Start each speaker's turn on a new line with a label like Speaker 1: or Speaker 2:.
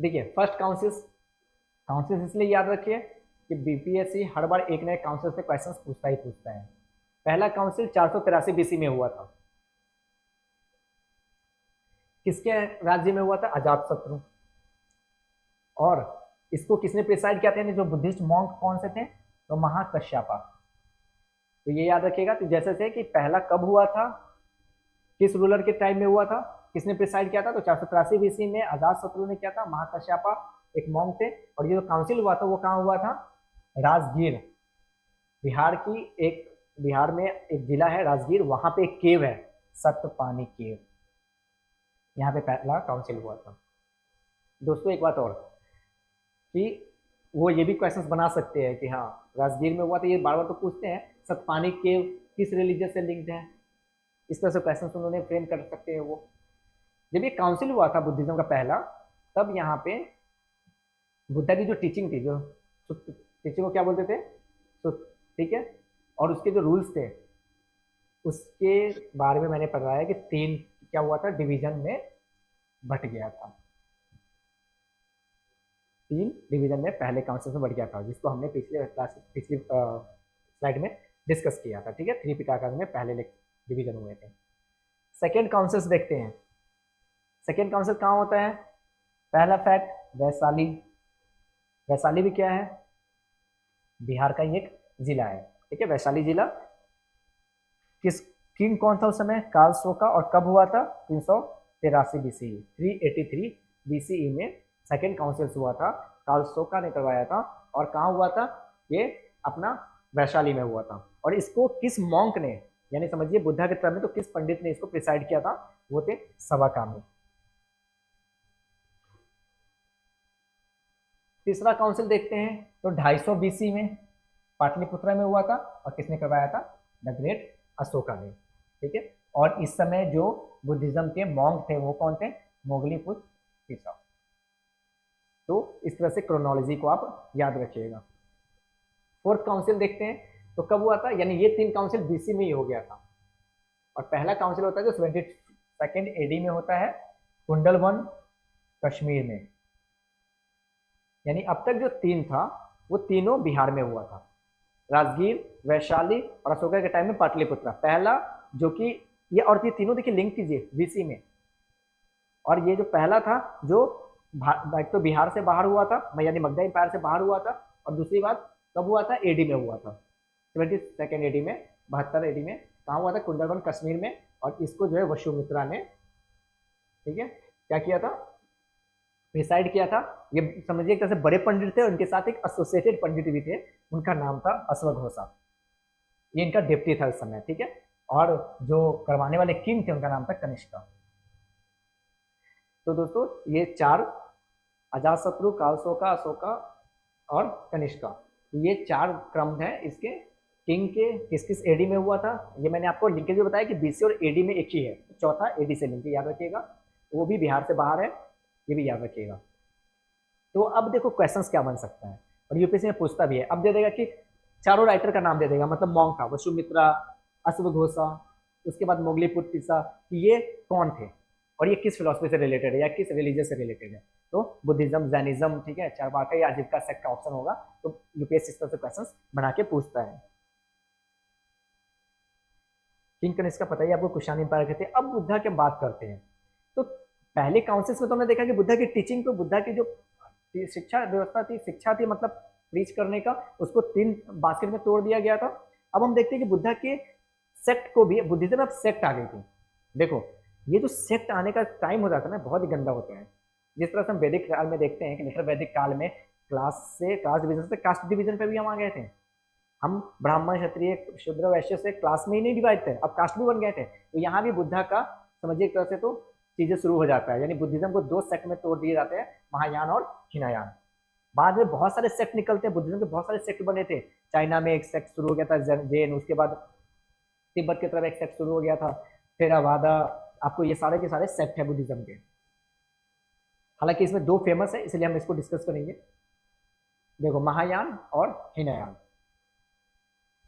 Speaker 1: देखिए first councils, councils इसलिए याद रखिए कि बीपीएससी हर बार एक नए काउंसिल से क्वेश्चंस पूछता ही पूछता है। पहला काउंसिल 483 बीसी में हुआ था। किसके राज्य में हुआ था? अजातशत्रु। और इसको किसने प्रिसाइड किया था, यानी जो बुद्धिस्ट मॉन्क कौन से थे? तो महाकश्यपा। तो ये याद रखिएगा। तो जैसे से कि पहला कब हुआ था, किस रूलर के टाइम में हुआ था, किसने प्रिसाइड किया था? तो 483 बीसी में अजातशत्रु ने किया था। महाकश्यपा एक मॉन्क थे। और ये जो काउंसिल हुआ था वो कहाँ हुआ था? राजगीर, बिहार में एक जिला है राजगीर, वहां पे एक केव है, सप्तपानी केव, यहाँ पे पहला काउंसिल हुआ था। दोस्तों एक बात और कि वो ये भी क्वेश्चंस बना सकते हैं कि हाँ राजगीर में हुआ था, ये बार बार तो पूछते हैं, सतपानी केव किस रिलीजन से लिंक्ड है, इस तरह से क्वेश्चन उन्होंने फ्रेम कर सकते हैं। वो जब ये काउंसिल हुआ था बुद्धिज्म का पहला, तब यहाँ पे बुद्धा की जो टीचिंग थी, जो टीचिंग को क्या बोलते थे? तो ठीक है, और उसके जो रूल्स थे उसके बारे में मैंने पढ़ा है कि 3 क्या हुआ था, डिवीजन में बट गया था। 3 डिवीजन में पहले काउंसिल में बढ़ गया था, जिसको हमने पिछली स्लाइड में डिस्कस किया था। ठीक है, 3 पिटाकाश में पहले डिवीजन हुए थे। सेकेंड काउंसिल्स देखते हैं। सेकेंड काउंसिल कहाँ होता है? पहला फैक्ट, वैशाली। वैशाली भी क्या है? बिहार का एक जिला है। ठीक है, वैशाली जिला। किस किंग कौन था उस समय? कालशोका। और कब हुआ था? 383 बीसीई, 383 बीसीई में सेकेंड काउंसिल हुआ था। कालशोका ने करवाया था। और कहाँ हुआ था? ये अपना वैशाली में हुआ था। और इसको किस मॉन्क ने, यानी समझिए बुद्धा के टाइम में, तो किस पंडित ने इसको प्रिसाइड किया था? वो थे सवाकामी। तीसरा काउंसिल देखते हैं तो 250 बीसी में पाटलिपुत्रा में हुआ था। और किसने करवाया था? द ग्रेट अशोका ने। ठीक है, और इस समय जो बुद्धिज्म के मॉन्क थे वो कौन थे? मोगलीपुत्र तीसरा। तो इस तरह से क्रोनोलॉजी को आप याद रखिएगा। फोर्थ काउंसिल देखते हैं तो कब हुआ था, यानी ये 3 काउंसिल बीसी में ही हो गया था। और पहला काउंसिल होता है जो 72 एडी में होता है, कुंडलवन कश्मीर में। यानी अब तक जो 3 था वो तीनों बिहार में हुआ था, राजगीर, वैशाली और अशोका के टाइम में पाटलिपुत्रा। पहला जो कि ये, और ये तीनों देखिए लिंक कीजिए बीसी में। और ये जो पहला था जो एक तो बिहार से बाहर हुआ था, यानी मगधा एम्पायर से बाहर हुआ था। और दूसरी बात कब हुआ था? एडी में हुआ था, 72 एडी में, 72 एडी में। कहाँ हुआ था? कुंडलवन कश्मीर में। और इसको जो है वसुमित्रा ने, ठीक है, क्या किया था? प्रिसाइड किया था। ये समझिए एक तरह से बड़े पंडित थे, उनके साथ एक एसोसिएटेड पंडित भी थे, उनका नाम था अश्वघोषा। ये इनका डिप्टी था उस समय। ठीक है, और जो करवाने वाले किंग थे उनका नाम था कनिष्का। तो दोस्तों ये 4, अजातशत्रु, कालशोका, अशोका और कनिष्का, ये 4 क्रम है इसके किंग के। किस किस एडी में हुआ था ये मैंने आपको लिंकेज भी बताया कि बीसी और एडी में एक ही है। चौथा एडी से लिंक याद रखिएगा, वो भी बिहार से बाहर है, ये भी याद रखिएगा। तो अब देखो क्वेश्चंस क्या बन सकता है, और यूपीएससी में पूछता भी है। अब दे देगा कि चारों राइटर का नाम दे देगा, मतलब मॉन्क का, वसुमित्रा, अश्वघोषा, उसके बाद मोगलीपुत्र तीसरा, कि ये कौन थे और ये किस फिलोसफी से रिलेटेड है या किस रिलीजन से रिलेटेड है। तो बुद्धिज्म, जैनिज्म, ठीक है, चारवाका या आजीविका सेक्ट का ऑप्शन होगा। तो यूपीएससी इस तरह से क्वेश्चन बना के पूछता है। किंग कनिष्का पता ही आपको, कुषाण एम्पायर के थे। अब बुद्धा की बात करते हैं। तो पहले काउंसिल्स में तो हमने देखा कि बुद्धा की टीचिंग को, बुद्धा की जो शिक्षा व्यवस्था थी, शिक्षा थी, मतलब प्रीच करने का, उसको 3 बास्केट में तोड़ दिया गया था। अब हम देखते हैं कि बुद्धा के सेक्ट को भी, बुद्धिज्म अब सेक्ट आ गई थी। देखो ये जो सेक्ट आने का टाइम हो जाता है ना, बहुत ही गंदा होता है। जिस तरह से हम वैदिक काल में देखते हैं कि लेटर वैदिक काल में क्लास डिवीजन से कास्ट डिवीजन पे भी हम आ गए थे। हम ब्राह्मण, क्षत्रिय, शूद्र, वैश्य से क्लास में ही नहीं डिवाइड थे, अब कास्ट भी बन गए थे। तो यहाँ भी बुद्धा का समझिए एक तरह से तो चीजें शुरू हो जाता है, यानी बुद्धिज्म को 2 सेक्ट में तोड़ दिए जाते हैं, महायान और हीनयान। बाद में बहुत सारे सेक्ट निकलते हैं, बुद्धिज्म के बहुत सारे सेक्ट बने थे। चाइना में एक सेक्ट शुरू हो गया था जैन, उसके बाद तिब्बत की तरफ एक सेक्ट शुरू हो गया था, थेरावादा। आपको ये सारे के सारे सेक्ट है बुद्धिज्म के। हालांकि इसमें 2 फेमस है, इसलिए हम इसको डिस्कस करेंगे। देखो महायान और हीनयान।